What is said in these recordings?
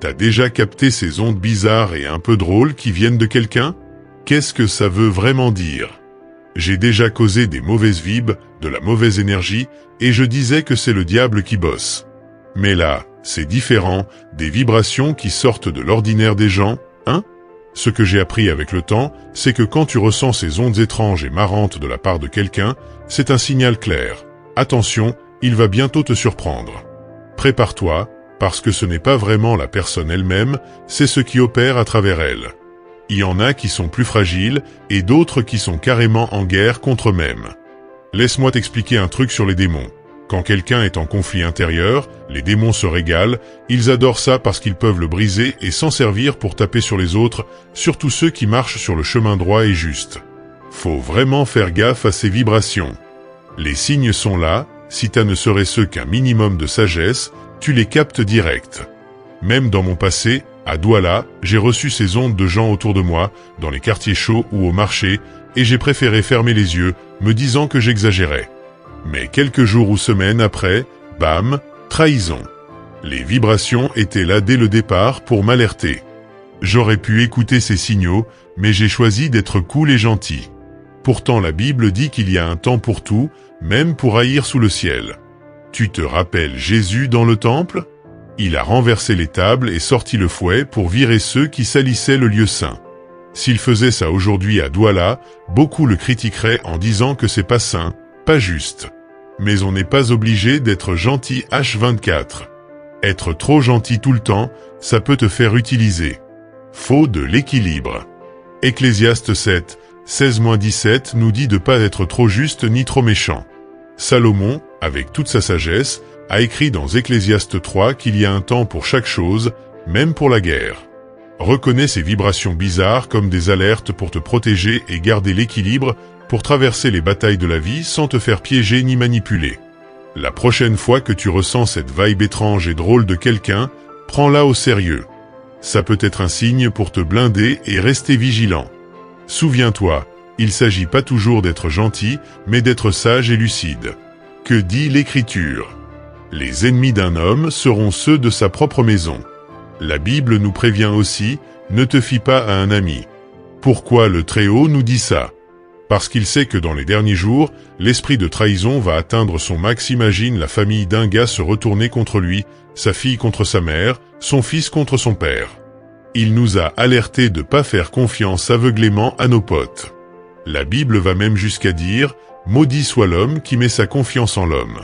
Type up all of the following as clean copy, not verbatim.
T'as déjà capté ces ondes bizarres et un peu drôles qui viennent de quelqu'un? Qu'est-ce que ça veut vraiment dire? J'ai déjà causé des mauvaises vibes, de la mauvaise énergie, et je disais que c'est le diable qui bosse. Mais là, c'est différent, des vibrations qui sortent de l'ordinaire des gens, hein? Ce que j'ai appris avec le temps, c'est que quand tu ressens ces ondes étranges et marrantes de la part de quelqu'un, c'est un signal clair. Attention, il va bientôt te surprendre. Prépare-toi, parce que ce n'est pas vraiment la personne elle-même, c'est ce qui opère à travers elle. Il y en a qui sont plus fragiles, et d'autres qui sont carrément en guerre contre eux-mêmes. Laisse-moi t'expliquer un truc sur les démons. Quand quelqu'un est en conflit intérieur, les démons se régalent, ils adorent ça parce qu'ils peuvent le briser et s'en servir pour taper sur les autres, surtout ceux qui marchent sur le chemin droit et juste. Faut vraiment faire gaffe à ces vibrations. Les signes sont là, si t'as ne serait-ce qu'un minimum de sagesse, tu les captes direct. Même dans mon passé, à Douala, j'ai reçu ces ondes de gens autour de moi, dans les quartiers chauds ou au marché, et j'ai préféré fermer les yeux, me disant que j'exagérais. Mais quelques jours ou semaines après, bam, trahison. Les vibrations étaient là dès le départ pour m'alerter. J'aurais pu écouter ces signaux, mais j'ai choisi d'être cool et gentil. Pourtant la Bible dit qu'il y a un temps pour tout, même pour haïr sous le ciel. Tu te rappelles Jésus dans le temple? Il a renversé les tables et sorti le fouet pour virer ceux qui salissaient le lieu saint. S'il faisait ça aujourd'hui à Douala, beaucoup le critiqueraient en disant que c'est pas saint, pas juste. Mais on n'est pas obligé d'être gentil H24. Être trop gentil tout le temps, ça peut te faire utiliser. Faut de l'équilibre. Ecclésiaste 7, 16-17 nous dit de pas être trop juste ni trop méchant. Salomon, avec toute sa sagesse, a écrit dans Ecclésiaste 3 qu'il y a un temps pour chaque chose, même pour la guerre. Reconnais ces vibrations bizarres comme des alertes pour te protéger et garder l'équilibre pour traverser les batailles de la vie sans te faire piéger ni manipuler. La prochaine fois que tu ressens cette vibe étrange et drôle de quelqu'un, prends-la au sérieux. Ça peut être un signe pour te blinder et rester vigilant. Souviens-toi, il s'agit pas toujours d'être gentil, mais d'être sage et lucide. Que dit l'Écriture? Les ennemis d'un homme seront ceux de sa propre maison. La Bible nous prévient aussi, ne te fie pas à un ami. Pourquoi le Très-Haut nous dit ça? Parce qu'il sait que dans les derniers jours, l'esprit de trahison va atteindre son max. Imagine la famille d'un gars se retourner contre lui, sa fille contre sa mère, son fils contre son père. Il nous a alertés de pas faire confiance aveuglément à nos potes. La Bible va même jusqu'à dire « Maudit soit l'homme qui met sa confiance en l'homme ».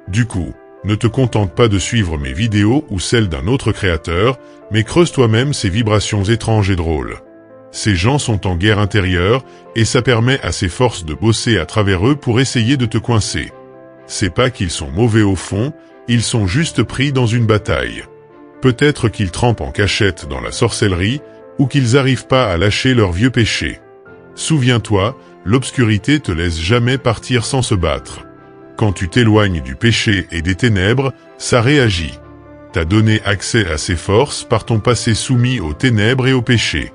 Du coup, ne te contente pas de suivre mes vidéos ou celles d'un autre créateur, mais creuse toi-même ces vibrations étranges et drôles. Ces gens sont en guerre intérieure, et ça permet à ces forces de bosser à travers eux pour essayer de te coincer. C'est pas qu'ils sont mauvais au fond, ils sont juste pris dans une bataille. Peut-être qu'ils trempent en cachette dans la sorcellerie, ou qu'ils n'arrivent pas à lâcher leurs vieux péchés. Souviens-toi, l'obscurité te laisse jamais partir sans se battre. Quand tu t'éloignes du péché et des ténèbres, ça réagit. T'as donné accès à ces forces par ton passé soumis aux ténèbres et au péché.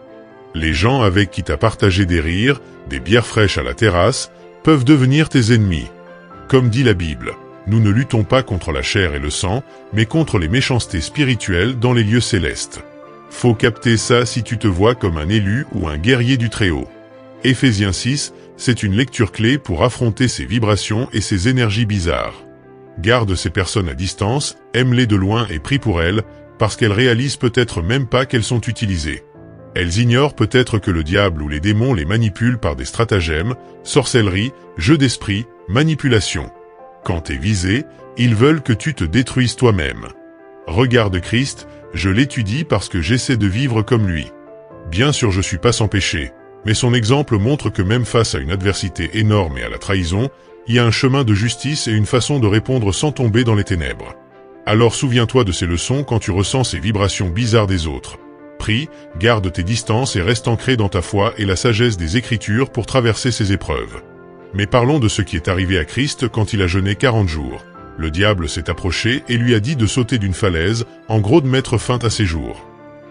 Les gens avec qui t'as partagé des rires, des bières fraîches à la terrasse, peuvent devenir tes ennemis. Comme dit la Bible, nous ne luttons pas contre la chair et le sang, mais contre les méchancetés spirituelles dans les lieux célestes. Faut capter ça si tu te vois comme un élu ou un guerrier du Très-Haut. Éphésiens 6, c'est une lecture clé pour affronter ces vibrations et ces énergies bizarres. Garde ces personnes à distance, aime-les de loin et prie pour elles, parce qu'elles réalisent peut-être même pas qu'elles sont utilisées. Elles ignorent peut-être que le diable ou les démons les manipulent par des stratagèmes, sorcellerie, jeux d'esprit, manipulation. Quand t'es visé, ils veulent que tu te détruises toi-même. Regarde Christ, je l'étudie parce que j'essaie de vivre comme lui. Bien sûr je suis pas sans péché, mais son exemple montre que même face à une adversité énorme et à la trahison, il y a un chemin de justice et une façon de répondre sans tomber dans les ténèbres. Alors souviens-toi de ces leçons quand tu ressens ces vibrations bizarres des autres. Prie, garde tes distances et reste ancré dans ta foi et la sagesse des Écritures pour traverser ces épreuves. Mais parlons de ce qui est arrivé à Christ quand il a jeûné 40 jours. Le diable s'est approché et lui a dit de sauter d'une falaise, en gros de mettre fin à ses jours.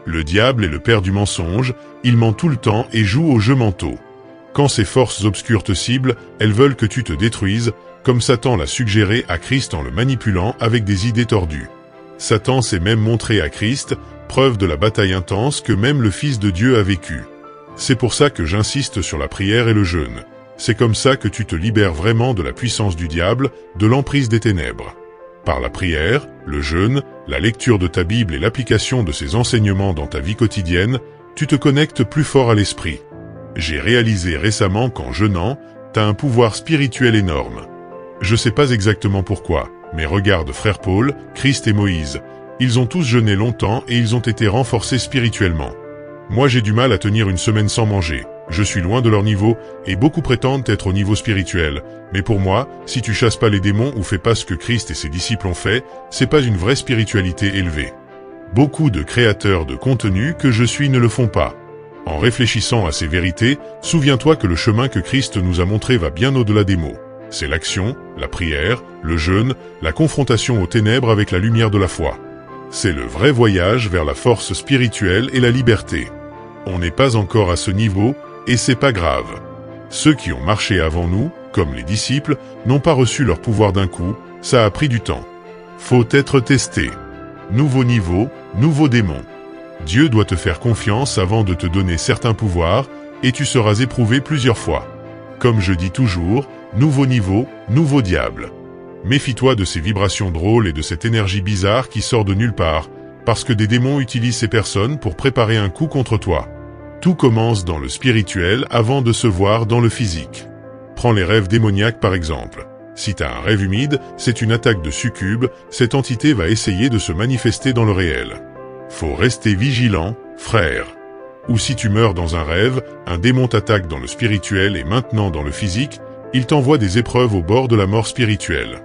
Le diable est le père du mensonge, il ment tout le temps et joue au jeu mentaux. Quand ces forces obscures te ciblent, elles veulent que tu te détruises, comme Satan l'a suggéré à Christ en le manipulant avec des idées tordues. Satan s'est même montré à Christ, preuve de la bataille intense que même le Fils de Dieu a vécue. C'est pour ça que j'insiste sur la prière et le jeûne. C'est comme ça que tu te libères vraiment de la puissance du diable, de l'emprise des ténèbres. Par la prière, le jeûne, la lecture de ta Bible et l'application de ses enseignements dans ta vie quotidienne, tu te connectes plus fort à l'esprit. J'ai réalisé récemment qu'en jeûnant, t'as un pouvoir spirituel énorme. Je sais pas exactement pourquoi, mais regarde frère Paul, Christ et Moïse, ils ont tous jeûné longtemps et ils ont été renforcés spirituellement. Moi j'ai du mal à tenir une semaine sans manger, je suis loin de leur niveau et beaucoup prétendent être au niveau spirituel, mais pour moi, si tu chasses pas les démons ou fais pas ce que Christ et ses disciples ont fait, c'est pas une vraie spiritualité élevée. Beaucoup de créateurs de contenu que je suis ne le font pas. En réfléchissant à ces vérités, souviens-toi que le chemin que Christ nous a montré va bien au-delà des mots. C'est l'action, la prière, le jeûne, la confrontation aux ténèbres avec la lumière de la foi. C'est le vrai voyage vers la force spirituelle et la liberté. On n'est pas encore à ce niveau, et c'est pas grave. Ceux qui ont marché avant nous, comme les disciples, n'ont pas reçu leur pouvoir d'un coup, ça a pris du temps. Faut être testé. Nouveau niveau, nouveau démon. Dieu doit te faire confiance avant de te donner certains pouvoirs, et tu seras éprouvé plusieurs fois. Comme je dis toujours, nouveau niveau, nouveau diable. Méfie-toi de ces vibrations drôles et de cette énergie bizarre qui sort de nulle part, parce que des démons utilisent ces personnes pour préparer un coup contre toi. Tout commence dans le spirituel avant de se voir dans le physique. Prends les rêves démoniaques par exemple. Si t'as un rêve humide, c'est une attaque de succube, cette entité va essayer de se manifester dans le réel. Faut rester vigilant, frère. Ou si tu meurs dans un rêve, un démon t'attaque dans le spirituel et maintenant dans le physique, il t'envoie des épreuves au bord de la mort spirituelle.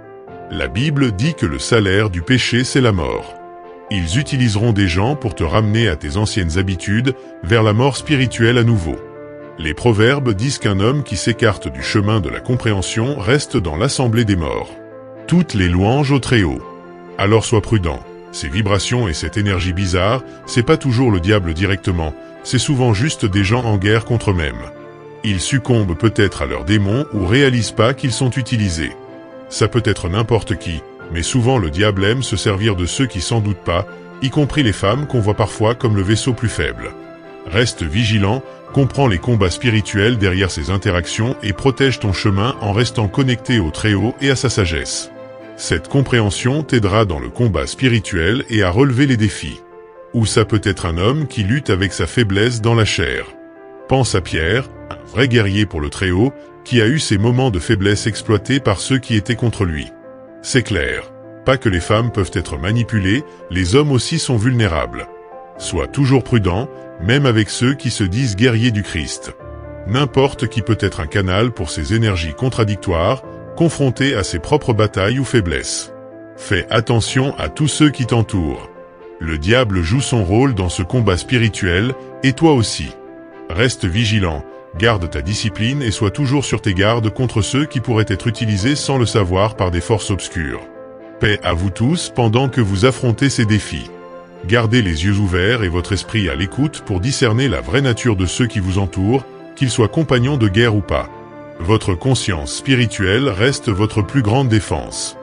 La Bible dit que le salaire du péché c'est la mort. Ils utiliseront des gens pour te ramener à tes anciennes habitudes, vers la mort spirituelle à nouveau. Les proverbes disent qu'un homme qui s'écarte du chemin de la compréhension reste dans l'assemblée des morts. Toutes les louanges au Très-Haut. Alors sois prudent. Ces vibrations et cette énergie bizarre, c'est pas toujours le diable directement, c'est souvent juste des gens en guerre contre eux-mêmes. Ils succombent peut-être à leurs démons ou réalisent pas qu'ils sont utilisés. Ça peut être n'importe qui, mais souvent le diable aime se servir de ceux qui s'en doutent pas, y compris les femmes qu'on voit parfois comme le vaisseau plus faible. Reste vigilant, comprends les combats spirituels derrière ces interactions et protège ton chemin en restant connecté au Très-Haut et à sa sagesse. Cette compréhension t'aidera dans le combat spirituel et à relever les défis. Ou ça peut être un homme qui lutte avec sa faiblesse dans la chair. Pense à Pierre, un vrai guerrier pour le Très-Haut, qui a eu ses moments de faiblesse exploités par ceux qui étaient contre lui. C'est clair, pas que les femmes peuvent être manipulées, les hommes aussi sont vulnérables. Sois toujours prudent, même avec ceux qui se disent guerriers du Christ. N'importe qui peut être un canal pour ces énergies contradictoires, confronté à ses propres batailles ou faiblesses. Fais attention à tous ceux qui t'entourent. Le diable joue son rôle dans ce combat spirituel, et toi aussi. Reste vigilant, garde ta discipline et sois toujours sur tes gardes contre ceux qui pourraient être utilisés sans le savoir par des forces obscures. Paix à vous tous pendant que vous affrontez ces défis. Gardez les yeux ouverts et votre esprit à l'écoute pour discerner la vraie nature de ceux qui vous entourent, qu'ils soient compagnons de guerre ou pas. Votre conscience spirituelle reste votre plus grande défense.